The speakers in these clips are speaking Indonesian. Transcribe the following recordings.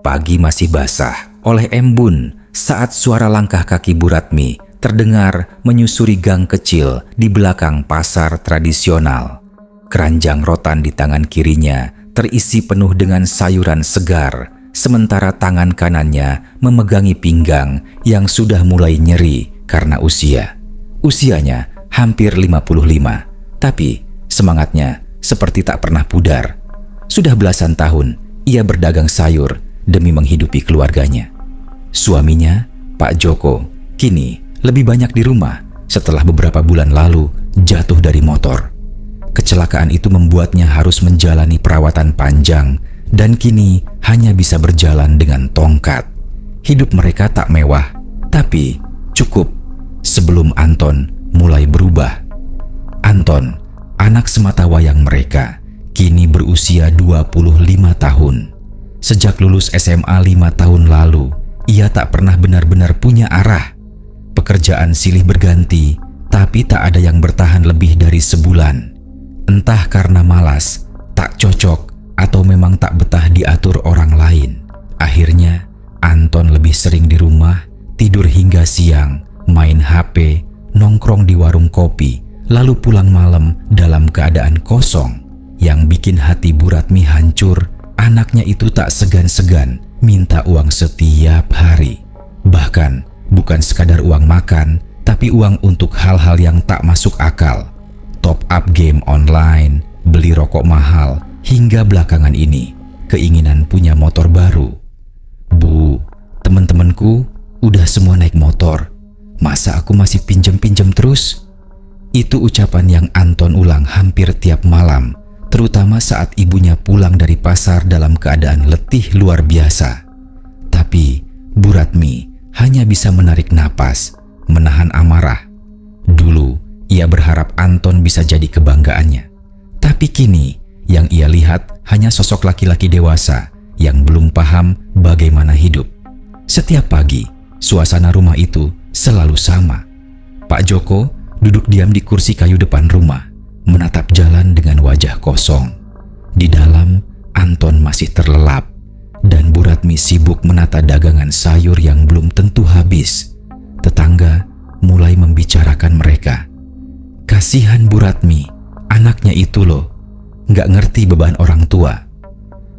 Pagi masih basah oleh embun saat suara langkah kaki Bu Ratmi terdengar menyusuri gang kecil di belakang pasar tradisional. Keranjang rotan di tangan kirinya terisi penuh dengan sayuran segar, sementara tangan kanannya memegangi pinggang yang sudah mulai nyeri karena usia. Usianya hampir 55, tapi semangatnya seperti tak pernah pudar. Sudah belasan tahun ia berdagang sayur demi menghidupi keluarganya. Suaminya, Pak Joko, kini lebih banyak di rumah setelah beberapa bulan lalu jatuh dari motor. Kecelakaan itu membuatnya harus menjalani perawatan panjang dan kini hanya bisa berjalan dengan tongkat. Hidup mereka tak mewah, tapi cukup sebelum Anton mulai berubah. Anton, anak sematawayang mereka, kini berusia 25 tahun. Sejak lulus SMA 5 tahun lalu, ia tak pernah benar-benar punya arah. Pekerjaan silih berganti, tapi tak ada yang bertahan lebih dari sebulan. Entah karena malas, tak cocok, atau memang tak betah diatur orang lain. Akhirnya, Anton lebih sering di rumah, tidur hingga siang, main HP, nongkrong di warung kopi, lalu pulang malam dalam keadaan kosong. Yang bikin hati Bu Ratmi hancur, anaknya itu tak segan-segan minta uang setiap hari. Bahkan bukan sekadar uang makan, tapi uang untuk hal-hal yang tak masuk akal. Top up game online, beli rokok mahal, hingga belakangan ini keinginan punya motor baru. Bu, teman-temanku udah semua naik motor. Masa aku masih pinjem-pinjem terus? Itu ucapan yang Anton ulang hampir tiap malam, terutama saat ibunya pulang dari pasar dalam keadaan letih luar biasa. Tapi Bu Ratmi hanya bisa menarik napas, menahan amarah. Dulu ia berharap Anton bisa jadi kebanggaannya. Tapi kini yang ia lihat hanya sosok laki-laki dewasa yang belum paham bagaimana hidup. Setiap pagi, suasana rumah itu selalu sama. Pak Joko duduk diam di kursi kayu depan rumah, menatap jalan dengan wajah kosong. Di dalam, Anton masih terlelap, dan Bu Ratmi sibuk menata dagangan sayur yang belum tentu habis. Tetangga mulai membicarakan mereka. Kasihan Bu Ratmi, anaknya itu loh, nggak ngerti beban orang tua.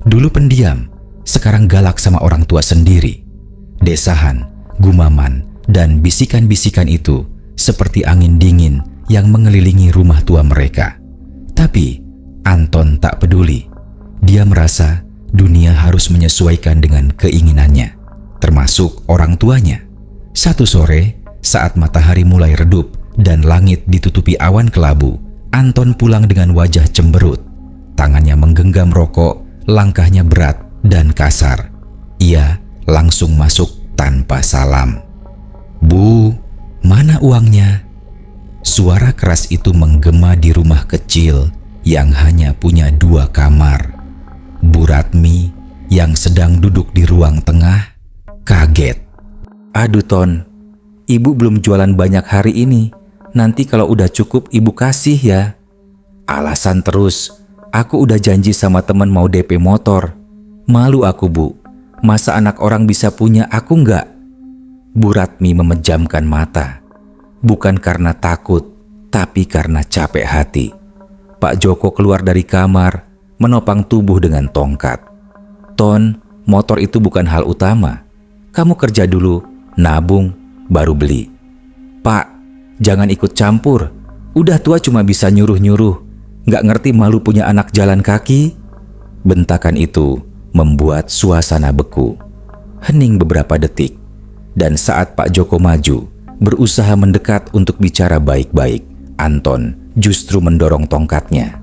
Dulu pendiam, sekarang galak sama orang tua sendiri. Desahan, gumaman, dan bisikan-bisikan itu seperti angin dingin yang mengelilingi rumah tua mereka. Tapi Anton tak peduli. Dia merasa dunia harus menyesuaikan dengan keinginannya, termasuk orang tuanya. Satu sore, saat matahari mulai redup dan langit ditutupi awan kelabu, Anton pulang dengan wajah cemberut. Tangannya menggenggam rokok, langkahnya berat dan kasar. Ia langsung masuk tanpa salam. Bu, mana uangnya? Suara keras itu menggema di rumah kecil yang hanya punya 2 kamar. Bu Ratmi yang sedang duduk di ruang tengah kaget. Aduh Ton, ibu belum jualan banyak hari ini. Nanti kalau udah cukup ibu kasih ya. Alasan terus, aku udah janji sama teman mau DP motor. Malu aku Bu, masa anak orang bisa punya aku enggak? Bu Ratmi memejamkan mata. Bukan karena takut, tapi karena capek hati. Pak Joko keluar dari kamar, menopang tubuh dengan tongkat. Ton, motor itu bukan hal utama. Kamu kerja dulu, nabung, baru beli. Pak, jangan ikut campur. Udah tua cuma bisa nyuruh-nyuruh. Nggak ngerti malu punya anak jalan kaki? Bentakan itu membuat suasana beku. Hening beberapa detik. Dan saat Pak Joko maju, berusaha mendekat untuk bicara baik-baik, Anton justru mendorong tongkatnya.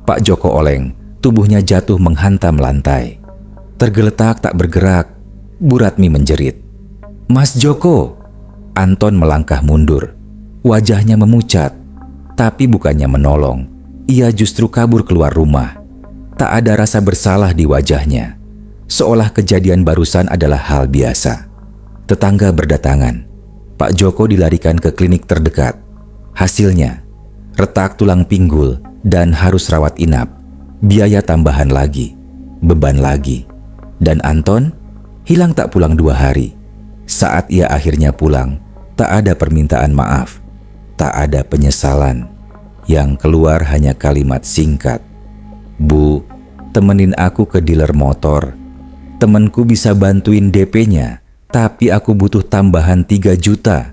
Pak Joko oleng, tubuhnya jatuh menghantam lantai. Tergeletak tak bergerak, Bu Ratmi menjerit. Mas Joko! Anton melangkah mundur. Wajahnya memucat, tapi bukannya menolong. Ia justru kabur keluar rumah. Tak ada rasa bersalah di wajahnya, seolah kejadian barusan adalah hal biasa. Tetangga berdatangan. Pak Joko dilarikan ke klinik terdekat. Hasilnya, retak tulang pinggul dan harus rawat inap. Biaya tambahan lagi, beban lagi. Dan Anton hilang tak pulang 2 hari. Saat ia akhirnya pulang, tak ada permintaan maaf, tak ada penyesalan. Yang keluar hanya kalimat singkat, "Bu, temenin aku ke dealer motor. Temenku bisa bantuin DP-nya, tapi aku butuh tambahan 3 juta.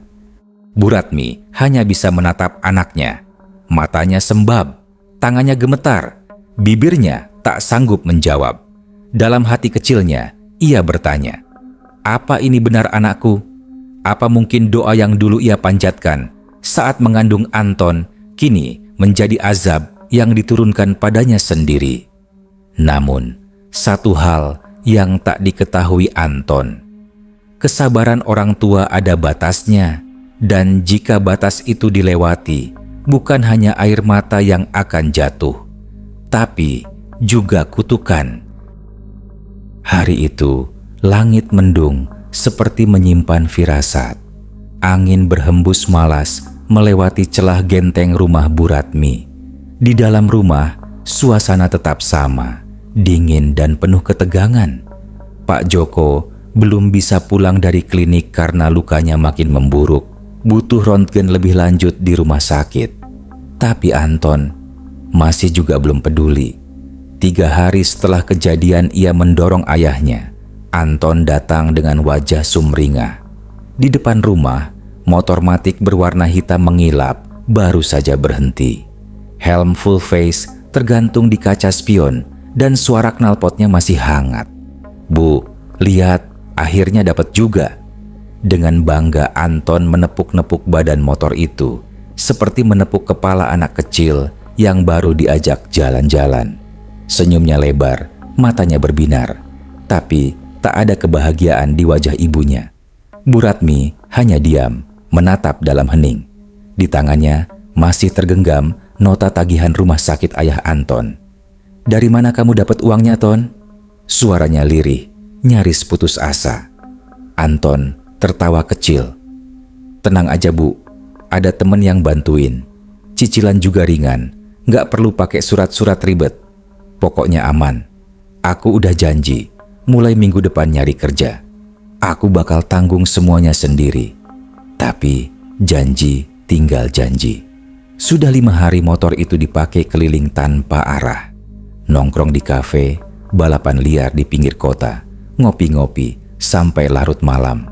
Bu Ratmi hanya bisa menatap anaknya. Matanya sembab, tangannya gemetar, bibirnya tak sanggup menjawab. Dalam hati kecilnya, ia bertanya, apa ini benar anakku? Apa mungkin doa yang dulu ia panjatkan saat mengandung Anton kini menjadi azab yang diturunkan padanya sendiri? Namun, satu hal yang tak diketahui Anton, kesabaran orang tua ada batasnya, dan jika batas itu dilewati, bukan hanya air mata yang akan jatuh, tapi juga kutukan. Hari itu, langit mendung seperti menyimpan firasat. Angin berhembus malas melewati celah genteng rumah Bu Ratmi. Di dalam rumah, suasana tetap sama, dingin dan penuh ketegangan. Pak Joko belum bisa pulang dari klinik karena lukanya makin memburuk. Butuh röntgen lebih lanjut di rumah sakit. Tapi Anton masih juga belum peduli. 3 hari setelah kejadian ia mendorong ayahnya. Anton datang dengan wajah sumringah. Di depan rumah, motor matic berwarna hitam mengilap baru saja berhenti. Helm full face tergantung di kaca spion dan suara knalpotnya masih hangat. "Bu, lihat, akhirnya dapat juga." Dengan bangga Anton menepuk-nepuk badan motor itu, seperti menepuk kepala anak kecil yang baru diajak jalan-jalan. Senyumnya lebar, matanya berbinar, tapi tak ada kebahagiaan di wajah ibunya. Bu Ratmi hanya diam, menatap dalam hening. Di tangannya masih tergenggam nota tagihan rumah sakit ayah Anton. "Dari mana kamu dapat uangnya, Ton?" Suaranya lirih, nyaris putus asa. Anton tertawa kecil. "Tenang aja Bu, ada temen yang bantuin. Cicilan juga ringan, gak perlu pakai surat-surat ribet. Pokoknya aman. Aku udah janji, mulai minggu depan nyari kerja. Aku bakal tanggung semuanya sendiri. Tapi janji tinggal janji." Sudah 5 hari motor itu dipakai keliling tanpa arah. Nongkrong di kafe, balapan liar di pinggir kota, ngopi-ngopi sampai larut malam.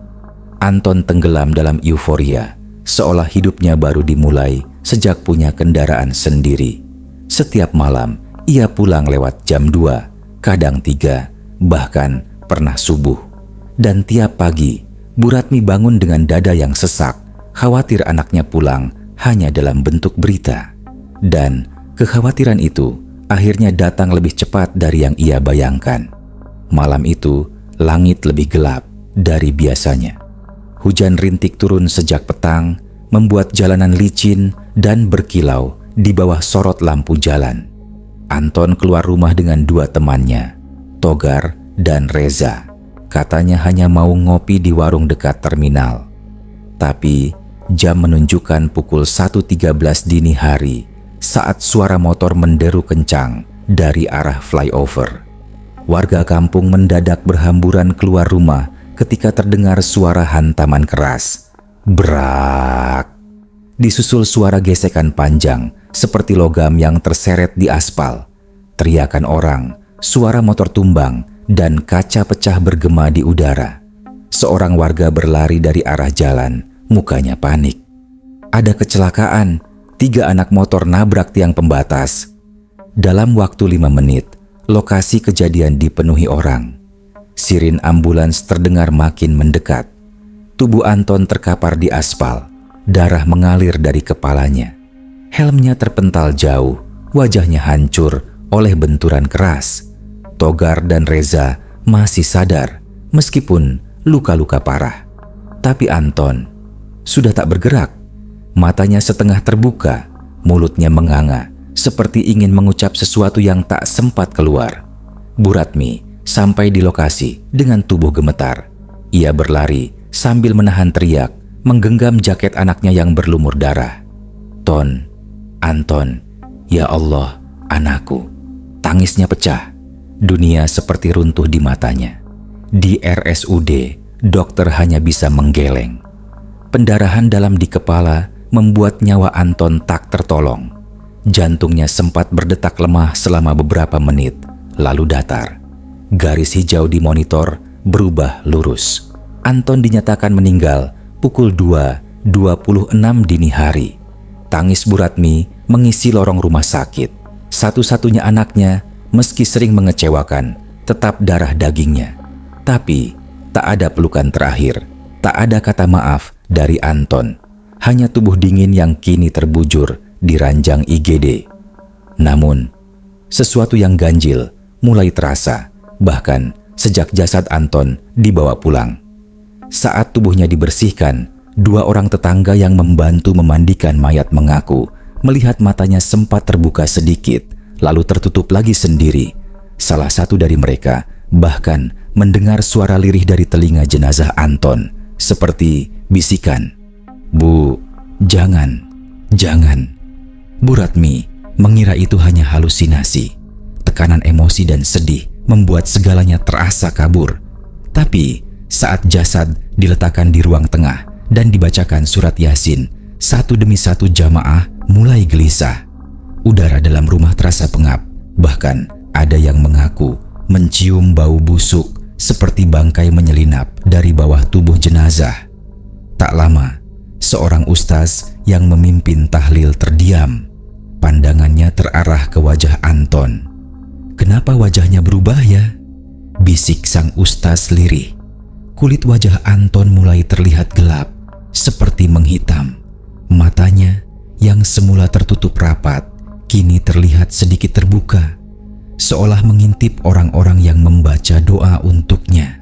Anton tenggelam dalam euforia, seolah hidupnya baru dimulai sejak punya kendaraan sendiri. Setiap malam, ia pulang lewat jam 2, kadang 3, bahkan pernah subuh. Dan tiap pagi, Bu Ratmi bangun dengan dada yang sesak, khawatir anaknya pulang hanya dalam bentuk berita. Dan kekhawatiran itu akhirnya datang lebih cepat dari yang ia bayangkan. Malam itu, langit lebih gelap dari biasanya. Hujan rintik turun sejak petang, membuat jalanan licin dan berkilau di bawah sorot lampu jalan. Anton keluar rumah dengan 2 temannya, Togar dan Reza. Katanya hanya mau ngopi di warung dekat terminal. Tapi jam menunjukkan pukul 1.13 dini hari saat suara motor menderu kencang dari arah flyover. Warga kampung mendadak berhamburan keluar rumah ketika terdengar suara hantaman keras. Brak! Disusul suara gesekan panjang seperti logam yang terseret di aspal. Teriakan orang, suara motor tumbang, dan kaca pecah bergema di udara. Seorang warga berlari dari arah jalan, mukanya panik. Ada kecelakaan, 3 anak motor nabrak tiang pembatas. Dalam waktu 5 menit, lokasi kejadian dipenuhi orang. Sirin ambulans terdengar makin mendekat. Tubuh Anton terkapar di aspal, darah mengalir dari kepalanya. Helmnya terpental jauh, wajahnya hancur oleh benturan keras. Togar dan Reza masih sadar meskipun luka-luka parah. Tapi Anton sudah tak bergerak. Matanya setengah terbuka, mulutnya menganga seperti ingin mengucap sesuatu yang tak sempat keluar. Bu Ratmi sampai di lokasi dengan tubuh gemetar. Ia berlari sambil menahan teriak, menggenggam jaket anaknya yang berlumur darah. "Ton, Anton, ya Allah, anakku." Tangisnya pecah. Dunia seperti runtuh di matanya. Di RSUD, dokter hanya bisa menggeleng. Pendarahan dalam di kepala membuat nyawa Anton tak tertolong. Jantungnya sempat berdetak lemah selama beberapa menit, lalu datar. Garis hijau di monitor berubah lurus. Anton dinyatakan meninggal pukul 2.26 dini hari. Tangis Bu Ratmi mengisi lorong rumah sakit. Satu-satunya anaknya, meski sering mengecewakan, tetap darah dagingnya. Tapi tak ada pelukan terakhir, tak ada kata maaf dari Anton. Hanya tubuh dingin yang kini terbujur di ranjang IGD. Namun, sesuatu yang ganjil mulai terasa, bahkan sejak jasad Anton dibawa pulang. Saat tubuhnya dibersihkan, 2 orang tetangga yang membantu memandikan mayat mengaku melihat matanya sempat terbuka sedikit, lalu tertutup lagi sendiri. Salah satu dari mereka bahkan mendengar suara lirih dari telinga jenazah Anton, seperti bisikan, "Bu, jangan, jangan." Bu Ratmi mengira itu hanya halusinasi. Tekanan emosi dan sedih membuat segalanya terasa kabur. Tapi saat jasad diletakkan di ruang tengah dan dibacakan surat Yasin, satu demi satu jamaah mulai gelisah. Udara dalam rumah terasa pengap, bahkan ada yang mengaku mencium bau busuk seperti bangkai menyelinap dari bawah tubuh jenazah. Tak lama, seorang ustaz yang memimpin tahlil terdiam. Pandangannya terarah ke wajah Anton. "Kenapa wajahnya berubah ya?" bisik sang ustaz lirih. Kulit wajah Anton mulai terlihat gelap, seperti menghitam. Matanya yang semula tertutup rapat, kini terlihat sedikit terbuka, seolah mengintip orang-orang yang membaca doa untuknya.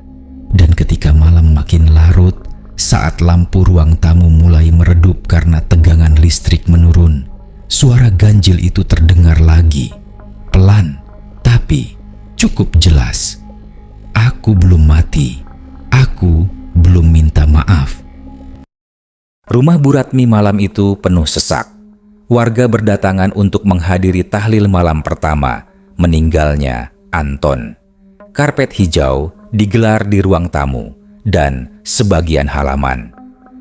Dan ketika malam makin larut, saat lampu ruang tamu mulai meredup karena tegangan listrik menurun, suara ganjil itu terdengar lagi, pelan tapi cukup jelas. "Aku belum mati. Aku belum minta maaf." Rumah Bu Ratmi malam itu penuh sesak. Warga berdatangan untuk menghadiri tahlil malam pertama meninggalnya Anton. Karpet hijau digelar di ruang tamu dan sebagian halaman.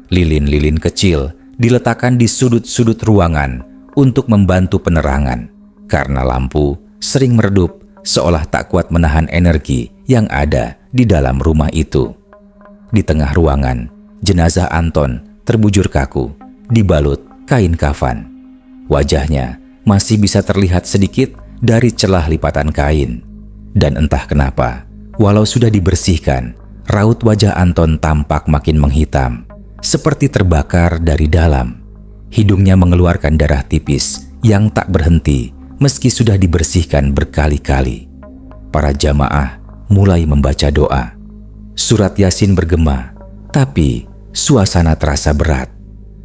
Lilin-lilin kecil diletakkan di sudut-sudut ruangan untuk membantu penerangan, karena lampu sering meredup seolah tak kuat menahan energi yang ada di dalam rumah itu. Di tengah ruangan, jenazah Anton terbujur kaku, dibalut kain kafan. Wajahnya masih bisa terlihat sedikit dari celah lipatan kain. Dan entah kenapa, walau sudah dibersihkan, raut wajah Anton tampak makin menghitam, seperti terbakar dari dalam. Hidungnya mengeluarkan darah tipis yang tak berhenti meski sudah dibersihkan berkali-kali. Para jamaah mulai membaca doa. Surat Yasin bergema, tapi suasana terasa berat.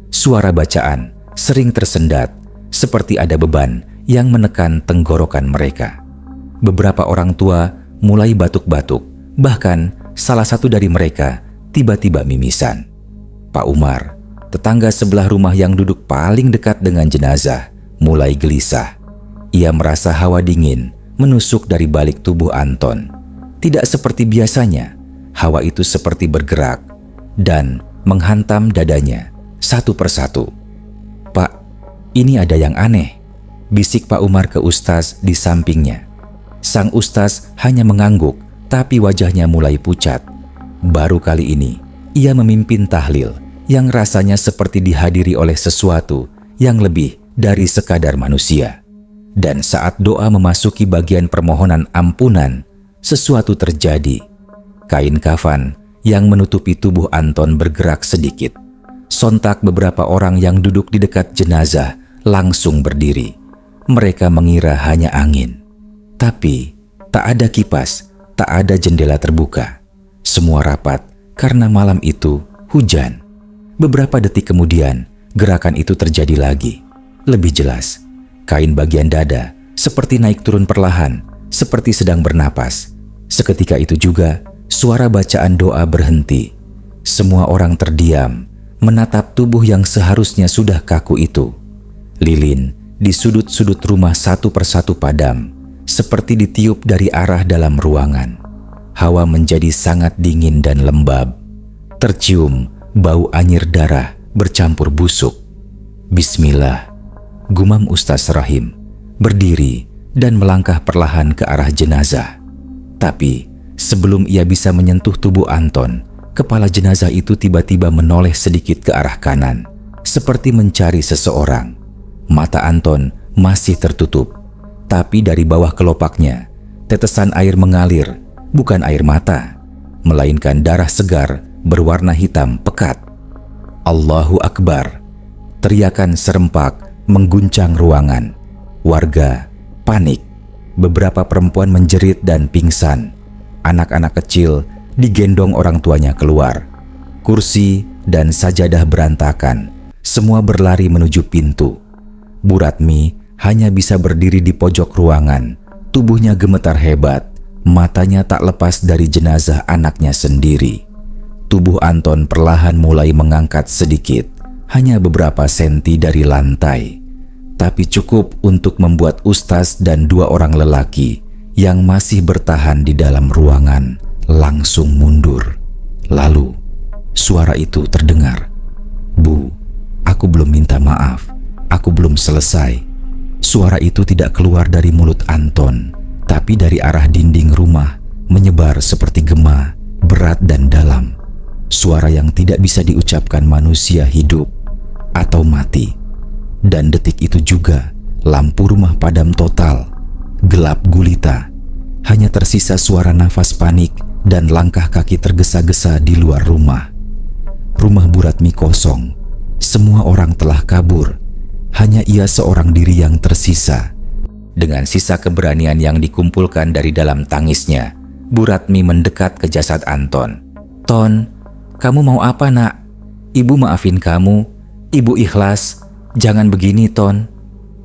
Suara bacaan sering tersendat, seperti ada beban yang menekan tenggorokan mereka. Beberapa orang tua mulai batuk-batuk, bahkan salah satu dari mereka tiba-tiba mimisan. Pak Umar, tetangga sebelah rumah yang duduk paling dekat dengan jenazah, mulai gelisah. Ia merasa hawa dingin menusuk dari balik tubuh Anton. Tidak seperti biasanya, hawa itu seperti bergerak dan menghantam dadanya satu persatu. "Pak, ini ada yang aneh," bisik Pak Umar ke ustaz di sampingnya. Sang ustaz hanya mengangguk, tapi wajahnya mulai pucat. Baru kali ini, ia memimpin tahlil yang rasanya seperti dihadiri oleh sesuatu yang lebih dari sekadar manusia. Dan saat doa memasuki bagian permohonan ampunan, sesuatu terjadi. Kain kafan yang menutupi tubuh Anton bergerak sedikit. Sontak beberapa orang yang duduk di dekat jenazah langsung berdiri. Mereka mengira hanya angin. Tapi tak ada kipas, tak ada jendela terbuka. Semua rapat karena malam itu hujan. Beberapa detik kemudian, gerakan itu terjadi lagi. Lebih jelas, kain bagian dada seperti naik turun perlahan, seperti sedang bernapas. Seketika itu juga, suara bacaan doa berhenti. Semua orang terdiam, menatap tubuh yang seharusnya sudah kaku itu. Lilin di sudut-sudut rumah satu persatu padam, seperti ditiup dari arah dalam ruangan. hawa menjadi sangat dingin dan lembab. Tercium bau anyir darah bercampur busuk. Bismillah, gumam Ustaz Rahim, berdiri dan melangkah perlahan ke arah jenazah. Tapi sebelum ia bisa menyentuh tubuh Anton, kepala jenazah itu tiba-tiba menoleh sedikit ke arah kanan, seperti mencari seseorang. Mata Anton masih tertutup, tapi dari bawah kelopaknya, tetesan air mengalir, bukan air mata, melainkan darah segar berwarna hitam pekat. Allahu Akbar! Teriakan serempak mengguncang ruangan. Warga panik. Beberapa perempuan menjerit dan pingsan. Anak-anak kecil digendong orang tuanya keluar. Kursi dan sajadah berantakan. Semua berlari menuju pintu. Bu Ratmi hanya bisa berdiri di pojok ruangan. Tubuhnya gemetar hebat. Matanya tak lepas dari jenazah anaknya sendiri. Tubuh Anton perlahan mulai mengangkat sedikit, hanya beberapa senti dari lantai. Tapi cukup untuk membuat Ustaz dan dua orang lelaki yang masih bertahan di dalam ruangan langsung mundur. Lalu, suara itu terdengar. "Bu, aku belum minta maaf. Aku belum selesai." Suara itu tidak keluar dari mulut Anton, tapi dari arah dinding rumah, menyebar seperti gema, berat dan dalam. Suara yang tidak bisa diucapkan manusia hidup atau mati. Dan detik itu juga, lampu rumah padam total, gelap gulita. Hanya tersisa suara nafas panik dan langkah kaki tergesa-gesa di luar rumah. Rumah Bu Ratmi kosong. Semua orang telah kabur. Hanya ia seorang diri yang tersisa. Dengan sisa keberanian yang dikumpulkan dari dalam tangisnya, Bu Ratmi mendekat ke jasad Anton. "Ton, kamu mau apa, Nak? Ibu maafin kamu. Ibu ikhlas. Jangan begini, Ton."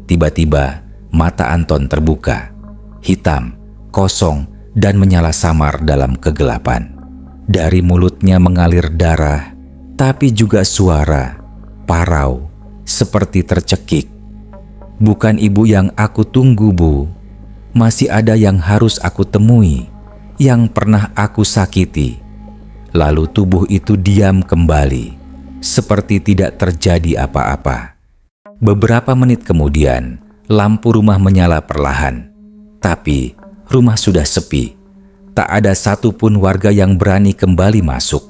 Tiba-tiba mata Anton terbuka. Hitam, kosong, dan menyala samar dalam kegelapan. Dari mulutnya mengalir darah, tapi juga suara, parau, seperti tercekik. "Bukan ibu yang aku tunggu, Bu. Masih ada yang harus aku temui, yang pernah aku sakiti." Lalu tubuh itu diam kembali, seperti tidak terjadi apa-apa. Beberapa menit kemudian, lampu rumah menyala perlahan. Tapi rumah sudah sepi. Tak ada satupun warga yang berani kembali masuk.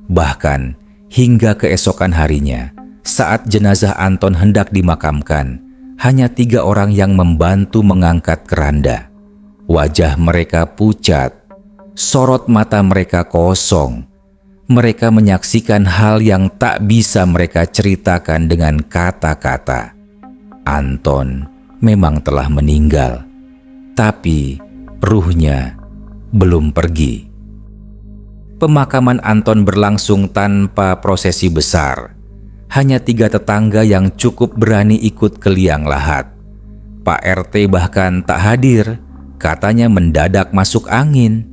Bahkan hingga keesokan harinya, saat jenazah Anton hendak dimakamkan, hanya 3 orang yang membantu mengangkat keranda. Wajah mereka pucat. Sorot mata mereka kosong. Mereka menyaksikan hal yang tak bisa mereka ceritakan dengan kata-kata. Anton memang telah meninggal, tapi ruhnya belum pergi. Pemakaman Anton berlangsung tanpa prosesi besar. Hanya 3 tetangga yang cukup berani ikut ke liang lahat. Pak RT bahkan tak hadir, katanya mendadak masuk angin.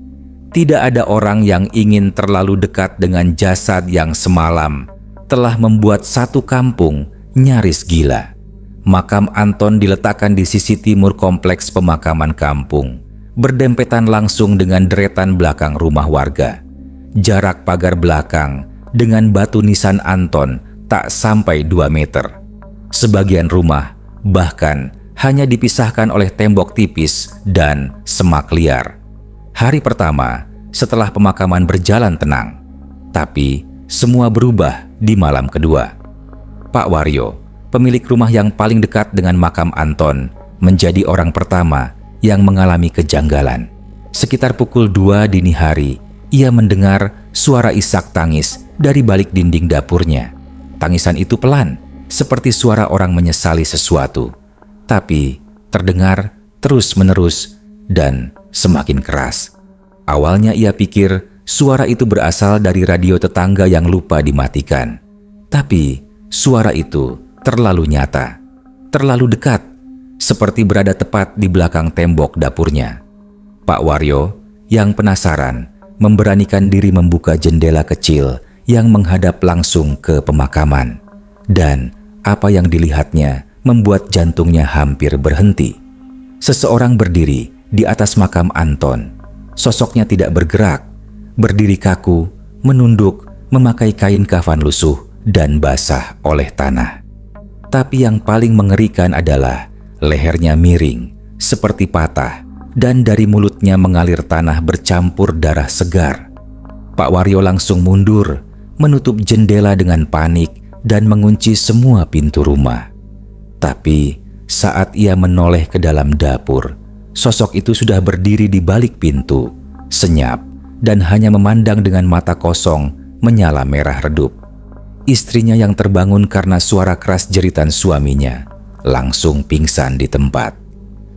Tidak ada orang yang ingin terlalu dekat dengan jasad yang semalam telah membuat satu kampung nyaris gila. Makam Anton diletakkan di sisi timur kompleks pemakaman kampung, berdempetan langsung dengan deretan belakang rumah warga. Jarak pagar belakang dengan batu nisan Anton tak sampai 2 meter. Sebagian rumah bahkan hanya dipisahkan oleh tembok tipis dan semak liar. Hari pertama setelah pemakaman berjalan tenang, tapi semua berubah di malam kedua. Pak Waryo, pemilik rumah yang paling dekat dengan makam Anton, menjadi orang pertama yang mengalami kejanggalan. Sekitar pukul 2 dini hari, ia mendengar suara isak tangis dari balik dinding dapurnya. Tangisan itu pelan, seperti suara orang menyesali sesuatu, tapi terdengar terus-menerus dan semakin keras. Awalnya ia pikir suara itu berasal dari radio tetangga yang lupa dimatikan. Tapi suara itu terlalu nyata, terlalu dekat, seperti berada tepat di belakang tembok dapurnya. Pak Waryo yang penasaran memberanikan diri membuka jendela kecil yang menghadap langsung ke pemakaman. Dan apa yang dilihatnya membuat jantungnya hampir berhenti. Seseorang berdiri di atas makam Anton. sosoknya tidak bergerak, berdiri kaku, menunduk, memakai kain kafan lusuh dan basah oleh tanah. Tapi yang paling mengerikan adalah lehernya miring, seperti patah, dan dari mulutnya mengalir tanah bercampur darah segar. Pak Waryo langsung mundur, menutup jendela dengan panik dan mengunci semua pintu rumah. Tapi saat ia menoleh ke dalam dapur, sosok itu sudah berdiri di balik pintu, senyap dan hanya memandang dengan mata kosong menyala merah redup. Istrinya yang terbangun karena suara keras jeritan suaminya langsung pingsan di tempat.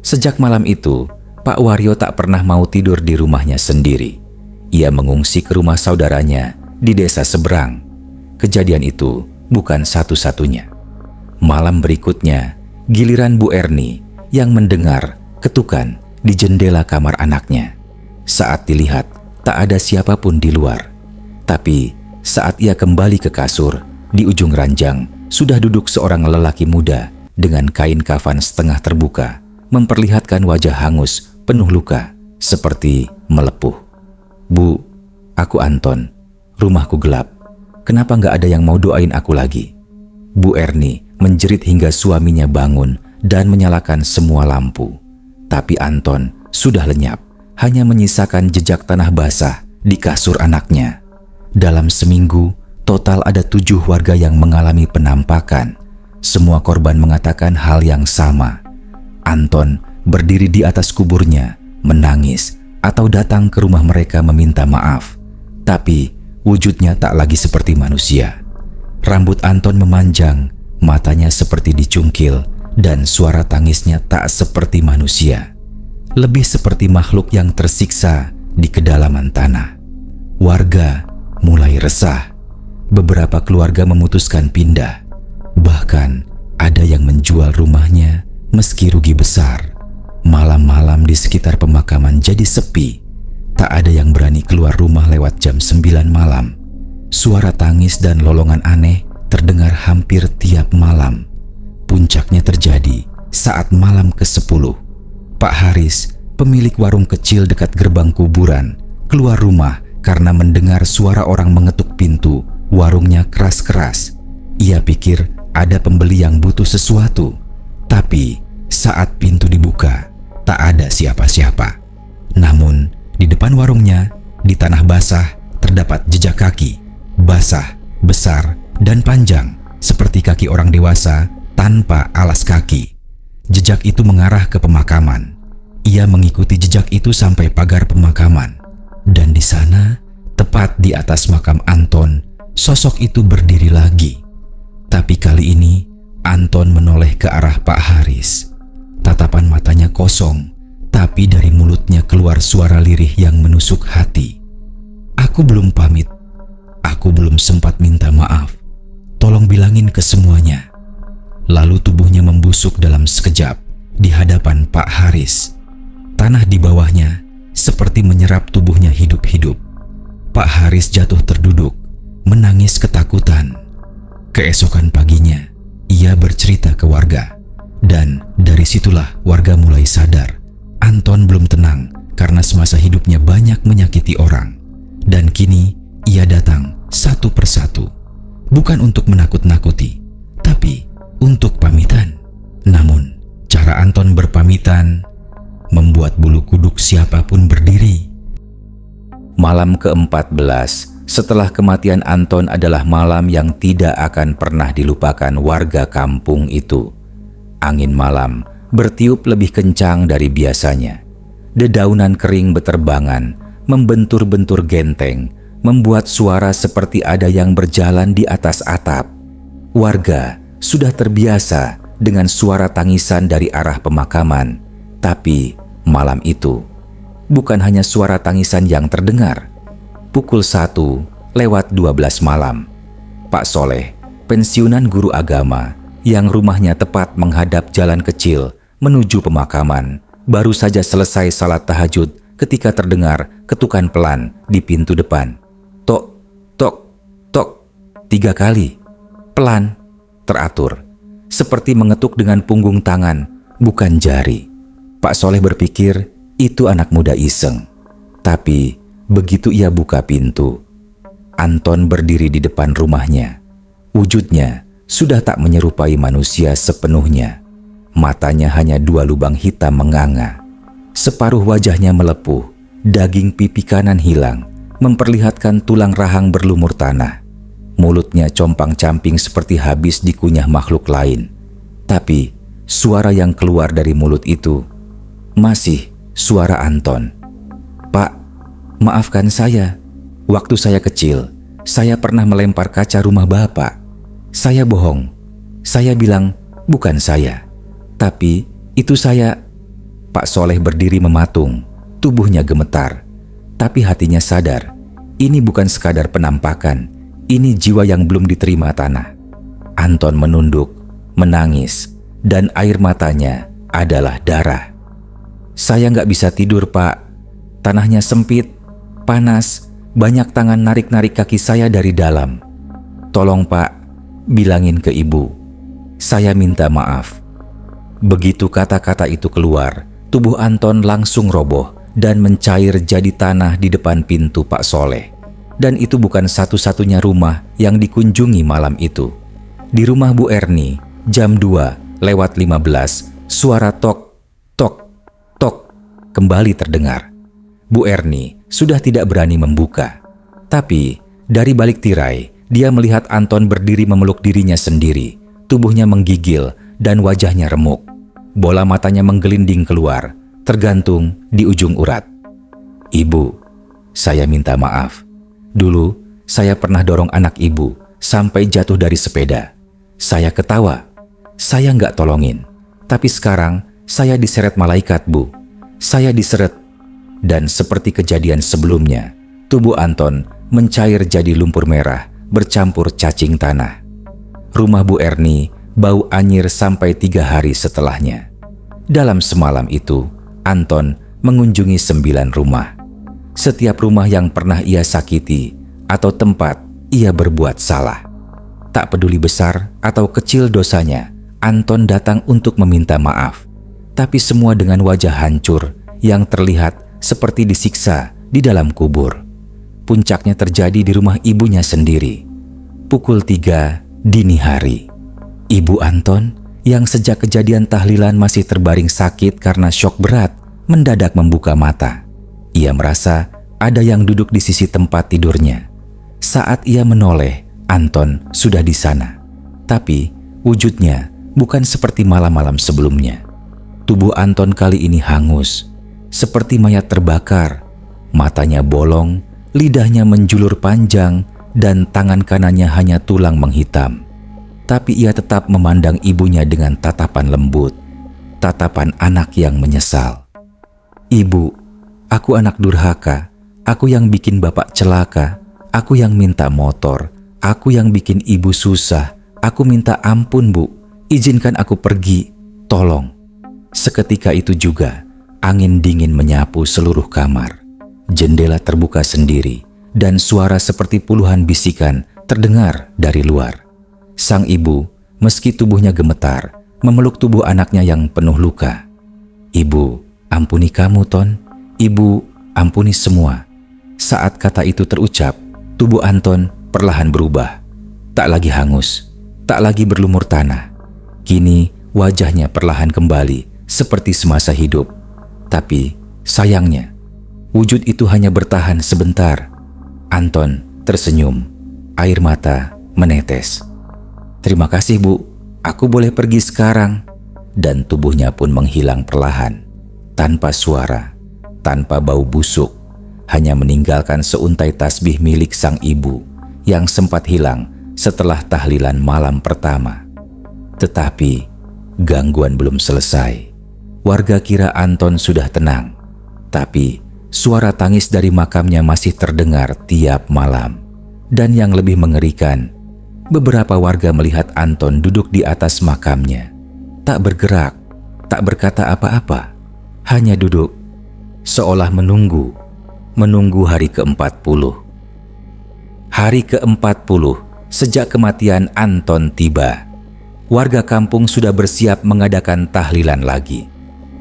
Sejak malam itu, Pak Waryo tak pernah mau tidur di rumahnya sendiri. Ia mengungsi ke rumah saudaranya di desa seberang. Kejadian itu bukan satu-satunya. Malam berikutnya, giliran Bu Erni yang mendengar ketukan di jendela kamar anaknya. Saat dilihat, tak ada siapapun di luar. Tapi saat ia kembali ke kasur, di ujung ranjang sudah duduk seorang lelaki muda dengan kain kafan setengah terbuka, memperlihatkan wajah hangus penuh luka, seperti melepuh. "Bu, aku Anton. Rumahku gelap. Kenapa nggak ada yang mau doain aku lagi?" Bu Erni menjerit hingga suaminya bangun dan menyalakan semua lampu. Tapi Anton sudah lenyap, hanya menyisakan jejak tanah basah di kasur anaknya. Dalam seminggu, total ada 7 warga yang mengalami penampakan. Semua korban mengatakan hal yang sama. Anton berdiri di atas kuburnya, menangis, atau datang ke rumah mereka meminta maaf. Tapi wujudnya tak lagi seperti manusia. Rambut Anton memanjang, matanya seperti dicungkil, dan suara tangisnya tak seperti manusia. Lebih seperti makhluk yang tersiksa di kedalaman tanah. Warga mulai resah. Beberapa keluarga memutuskan pindah. Bahkan ada yang menjual rumahnya meski rugi besar. Malam-malam di sekitar pemakaman jadi sepi. Tak ada yang berani keluar rumah lewat jam 9 malam. Suara tangis dan lolongan aneh terdengar hampir tiap malam. Puncaknya terjadi saat malam ke-10. Pak Haris, pemilik warung kecil dekat gerbang kuburan, keluar rumah karena mendengar suara orang mengetuk pintu warungnya keras-keras. Ia pikir ada pembeli yang butuh sesuatu. Tapi saat pintu dibuka, tak ada siapa-siapa. Namun di depan warungnya, di tanah basah, terdapat jejak kaki. Basah, besar, dan panjang, seperti kaki orang dewasa tanpa alas kaki. Jejak itu mengarah ke pemakaman. Ia mengikuti jejak itu sampai pagar pemakaman. Dan di sana, tepat di atas makam Anton, sosok itu berdiri lagi. Tapi kali ini, Anton menoleh ke arah Pak Haris. Tatapan matanya kosong, tapi dari mulutnya keluar suara lirih yang menusuk hati. "Aku belum pamit. Aku belum sempat minta maaf. Tolong bilangin ke semuanya." Lalu tubuhnya membusuk dalam sekejap di hadapan Pak Haris. Tanah di bawahnya seperti menyerap tubuhnya hidup-hidup. Pak Haris jatuh terduduk, menangis ketakutan. Keesokan paginya, ia bercerita ke warga. Dan dari situlah warga mulai sadar. Anton belum tenang karena semasa hidupnya banyak menyakiti orang. Dan kini ia datang satu persatu. Bukan untuk menakut-nakuti, tapi untuk pamitan. Namun, cara Anton berpamitan membuat bulu kuduk siapapun berdiri. Malam ke-14 setelah kematian Anton adalah malam yang tidak akan pernah dilupakan warga kampung itu. Angin malam bertiup lebih kencang dari biasanya. Dedaunan kering beterbangan, membentur-bentur genteng, membuat suara seperti ada yang berjalan di atas atap. Warga sudah terbiasa dengan suara tangisan dari arah pemakaman. Tapi malam itu bukan hanya suara tangisan yang terdengar. Pukul 1:12 malam, Pak Soleh, pensiunan guru agama yang rumahnya tepat menghadap jalan kecil menuju pemakaman, baru saja selesai salat tahajud ketika terdengar ketukan pelan di pintu depan. Tok, tok, tok, 3 kali. Pelan, teratur, seperti mengetuk dengan punggung tangan, bukan jari. Pak Soleh berpikir itu anak muda iseng. Tapi begitu ia buka pintu, Anton berdiri di depan rumahnya. Wujudnya sudah tak menyerupai manusia sepenuhnya. Matanya hanya 2 lubang hitam menganga. Separuh wajahnya melepuh, daging pipi kanan hilang, memperlihatkan tulang rahang berlumur tanah. Mulutnya compang-camping seperti habis dikunyah makhluk lain. Tapi suara yang keluar dari mulut itu masih suara Anton. "Pak, maafkan saya. Waktu saya kecil, saya pernah melempar kaca rumah Bapak. Saya bohong. Saya bilang bukan saya. Tapi itu saya." Pak Soleh berdiri mematung, tubuhnya gemetar. Tapi hatinya sadar, ini bukan sekadar penampakan, ini jiwa yang belum diterima tanah. Anton menunduk, menangis, dan air matanya adalah darah. "Saya nggak bisa tidur, Pak. Tanahnya sempit, panas, banyak tangan narik-narik kaki saya dari dalam. Tolong Pak, bilangin ke Ibu. Saya minta maaf." Begitu kata-kata itu keluar, tubuh Anton langsung roboh dan mencair jadi tanah di depan pintu Pak Soleh. Dan itu bukan satu-satunya rumah yang dikunjungi malam itu. Di rumah Bu Erni, jam 2:15, suara tok, tok, tok kembali terdengar. Bu Erni sudah tidak berani membuka. Tapi dari balik tirai, dia melihat Anton berdiri memeluk dirinya sendiri. Tubuhnya menggigil dan wajahnya remuk. Bola matanya menggelinding keluar, tergantung di ujung urat. "Ibu, saya minta maaf. Dulu saya pernah dorong anak Ibu sampai jatuh dari sepeda. Saya ketawa. Saya nggak tolongin. Tapi sekarang saya diseret malaikat, Bu. Saya diseret." Dan seperti kejadian sebelumnya, tubuh Anton mencair jadi lumpur merah bercampur cacing tanah. Rumah Bu Erni bau anyir sampai 3 hari setelahnya. Dalam semalam itu, Anton mengunjungi 9 rumah. Setiap rumah yang pernah ia sakiti atau tempat ia berbuat salah. Tak peduli besar atau kecil dosanya, Anton datang untuk meminta maaf. Tapi semua dengan wajah hancur yang terlihat seperti disiksa di dalam kubur. Puncaknya terjadi di rumah ibunya sendiri. Pukul 3 dini hari. Ibu Anton yang sejak kejadian tahlilan masih terbaring sakit karena syok berat mendadak membuka mata. Ia merasa ada yang duduk di sisi tempat tidurnya. Saat ia menoleh, Anton sudah di sana. Tapi wujudnya bukan seperti malam-malam sebelumnya. Tubuh Anton kali ini hangus, seperti mayat terbakar. Matanya bolong, lidahnya menjulur panjang, dan tangan kanannya hanya tulang menghitam. Tapi ia tetap memandang ibunya dengan tatapan lembut, tatapan anak yang menyesal. "Ibu, aku anak durhaka, aku yang bikin Bapak celaka, aku yang minta motor, aku yang bikin Ibu susah, aku minta ampun Bu, izinkan aku pergi, tolong." Seketika itu juga, angin dingin menyapu seluruh kamar. Jendela terbuka sendiri, dan suara seperti puluhan bisikan terdengar dari luar. Sang ibu, meski tubuhnya gemetar, memeluk tubuh anaknya yang penuh luka. "Ibu, ampuni kamu, Ton. Ibu, ampuni semua." Saat kata itu terucap, tubuh Anton perlahan berubah. Tak lagi hangus, tak lagi berlumur tanah. Kini wajahnya perlahan kembali seperti semasa hidup. Tapi sayangnya, wujud itu hanya bertahan sebentar. Anton tersenyum, air mata menetes. "Terima kasih Bu, aku boleh pergi sekarang." Dan tubuhnya pun menghilang perlahan, tanpa suara, tanpa bau busuk, hanya meninggalkan seuntai tasbih milik sang ibu yang sempat hilang setelah tahlilan malam pertama. Tetapi gangguan belum selesai. Warga kira Anton sudah tenang, tapi suara tangis dari makamnya masih terdengar tiap malam. Dan yang lebih mengerikan, beberapa warga melihat Anton duduk di atas makamnya. Tak bergerak, tak berkata apa-apa, hanya duduk, seolah menunggu hari ke-40. Hari ke-40 sejak kematian Anton tiba. Warga kampung sudah bersiap mengadakan tahlilan lagi.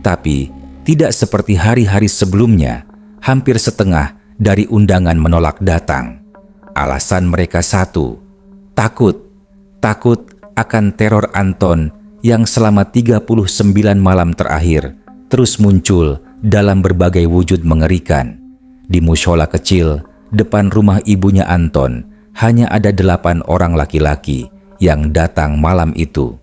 Tapi tidak seperti hari-hari sebelumnya, hampir setengah dari undangan menolak datang. Alasan mereka satu, takut akan teror Anton yang selama 39 malam terakhir terus muncul dalam berbagai wujud mengerikan. Di mushola kecil depan rumah ibunya Anton hanya ada 8 orang laki-laki yang datang malam itu,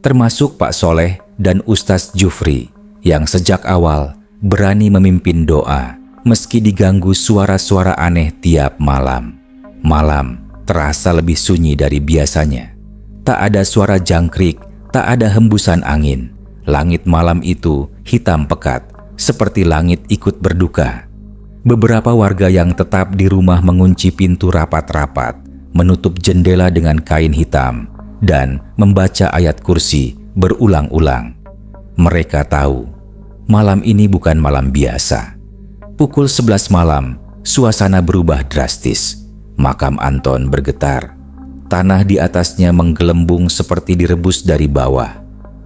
termasuk Pak Soleh dan Ustaz Jufri yang sejak awal berani memimpin doa meski diganggu suara-suara aneh tiap malam. Malam terasa lebih sunyi dari biasanya. Tak ada suara jangkrik, tak ada hembusan angin. Langit malam itu hitam pekat, seperti langit ikut berduka. Beberapa warga yang tetap di rumah mengunci pintu rapat-rapat, menutup jendela dengan kain hitam, dan membaca ayat kursi berulang-ulang. Mereka tahu, malam ini bukan malam biasa. Pukul 11 malam, suasana berubah drastis. Makam Anton bergetar. Tanah di atasnya menggelembung seperti direbus dari bawah.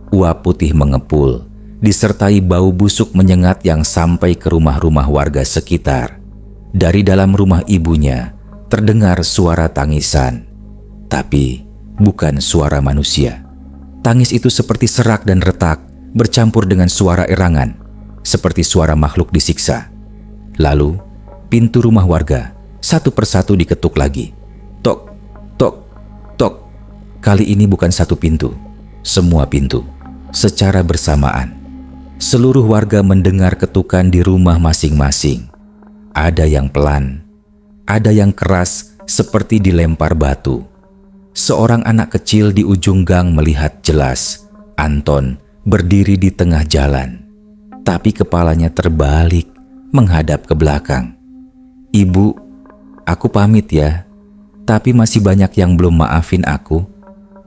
Uap putih mengepul, disertai bau busuk menyengat yang sampai ke rumah-rumah warga sekitar. Dari dalam rumah ibunya, terdengar suara tangisan. Tapi bukan suara manusia. Tangis itu seperti serak dan retak, bercampur dengan suara erangan, seperti suara makhluk disiksa. Lalu, pintu rumah warga satu persatu diketuk lagi. Tok, tok, tok. Kali ini bukan satu pintu, semua pintu, secara bersamaan. Seluruh warga mendengar ketukan di rumah masing-masing. Ada yang pelan, ada yang keras seperti dilempar batu. Seorang anak kecil di ujung gang melihat jelas Anton berdiri di tengah jalan, tapi kepalanya terbalik menghadap ke belakang. "Ibu, aku pamit ya, tapi masih banyak yang belum maafin aku."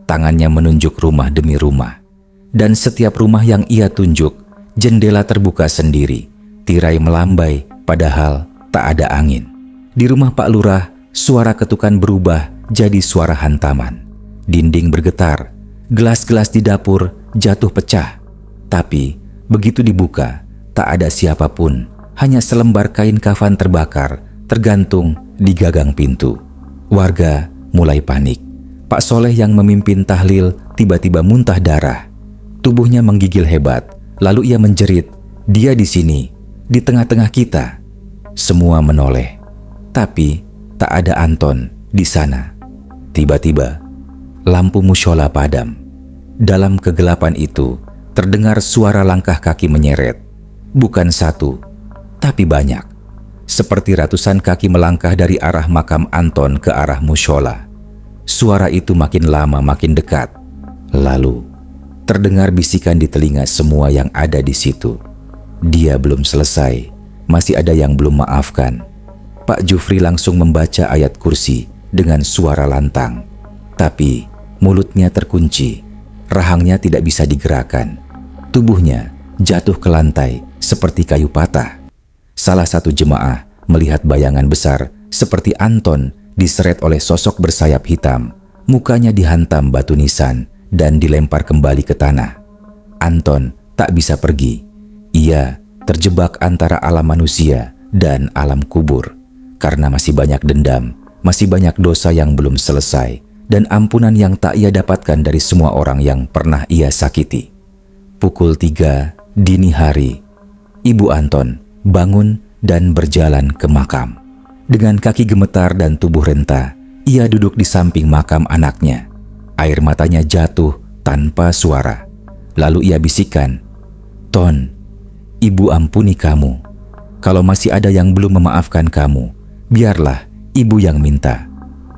Tangannya menunjuk rumah demi rumah. Dan setiap rumah yang ia tunjuk, jendela terbuka sendiri, tirai melambai, padahal tak ada angin. Di rumah Pak Lurah, suara ketukan berubah jadi suara hantaman. Dinding bergetar, gelas-gelas di dapur jatuh pecah. Tapi begitu dibuka, tak ada siapapun, hanya selembar kain kafan terbakar tergantung di gagang pintu. Warga mulai panik. Pak Soleh yang memimpin tahlil tiba-tiba muntah darah. Tubuhnya menggigil hebat, lalu ia menjerit, "Dia di sini, di tengah-tengah kita." Semua menoleh, tapi tak ada Anton di sana. Tiba-tiba, lampu mushola padam. Dalam kegelapan itu, terdengar suara langkah kaki menyeret. Bukan satu, tapi banyak. Seperti ratusan kaki melangkah dari arah makam Anton ke arah mushola. Suara itu makin lama makin dekat. Lalu, terdengar bisikan di telinga semua yang ada di situ. Dia belum selesai, masih ada yang belum maafkan. Pak Jufri langsung membaca ayat kursi dengan suara lantang. Tapi mulutnya terkunci, rahangnya tidak bisa digerakkan. Tubuhnya jatuh ke lantai seperti kayu patah. Salah satu jemaah melihat bayangan besar seperti Anton diseret oleh sosok bersayap hitam. Mukanya dihantam batu nisan dan dilempar kembali ke tanah. Anton tak bisa pergi. Ia terjebak antara alam manusia dan alam kubur. Karena masih banyak dendam, masih banyak dosa yang belum selesai, dan ampunan yang tak ia dapatkan dari semua orang yang pernah ia sakiti. Pukul 3 dini hari, Ibu Anton bangun dan berjalan ke makam. Dengan kaki gemetar dan tubuh renta, ia duduk di samping makam anaknya. Air matanya jatuh tanpa suara. Lalu ia bisikkan, "Ton, Ibu ampuni kamu. Kalau masih ada yang belum memaafkan kamu, biarlah Ibu yang minta.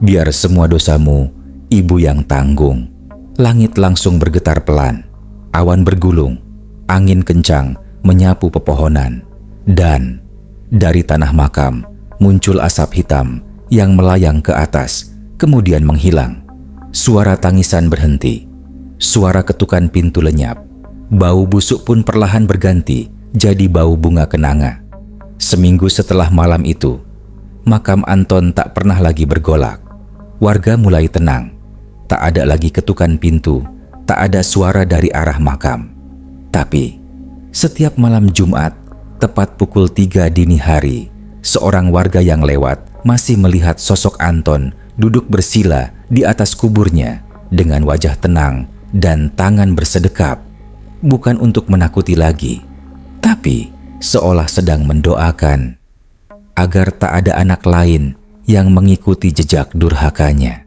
Biar semua dosamu Ibu yang tanggung." Langit langsung bergetar pelan. Awan bergulung. Angin kencang menyapu pepohonan. Dan dari tanah makam muncul asap hitam yang melayang ke atas, kemudian menghilang. Suara tangisan berhenti. Suara ketukan pintu lenyap. Bau busuk pun perlahan berganti jadi bau bunga kenanga. Seminggu setelah malam itu, makam Anton tak pernah lagi bergolak. Warga mulai tenang. Tak ada lagi ketukan pintu, tak ada suara dari arah makam. Tapi setiap malam Jumat, Tepat pukul 3 dini hari, seorang warga yang lewat masih melihat sosok Anton duduk bersila di atas kuburnya dengan wajah tenang dan tangan bersedekap. Bukan untuk menakuti lagi, tapi seolah sedang mendoakan agar tak ada anak lain yang mengikuti jejak durhakanya.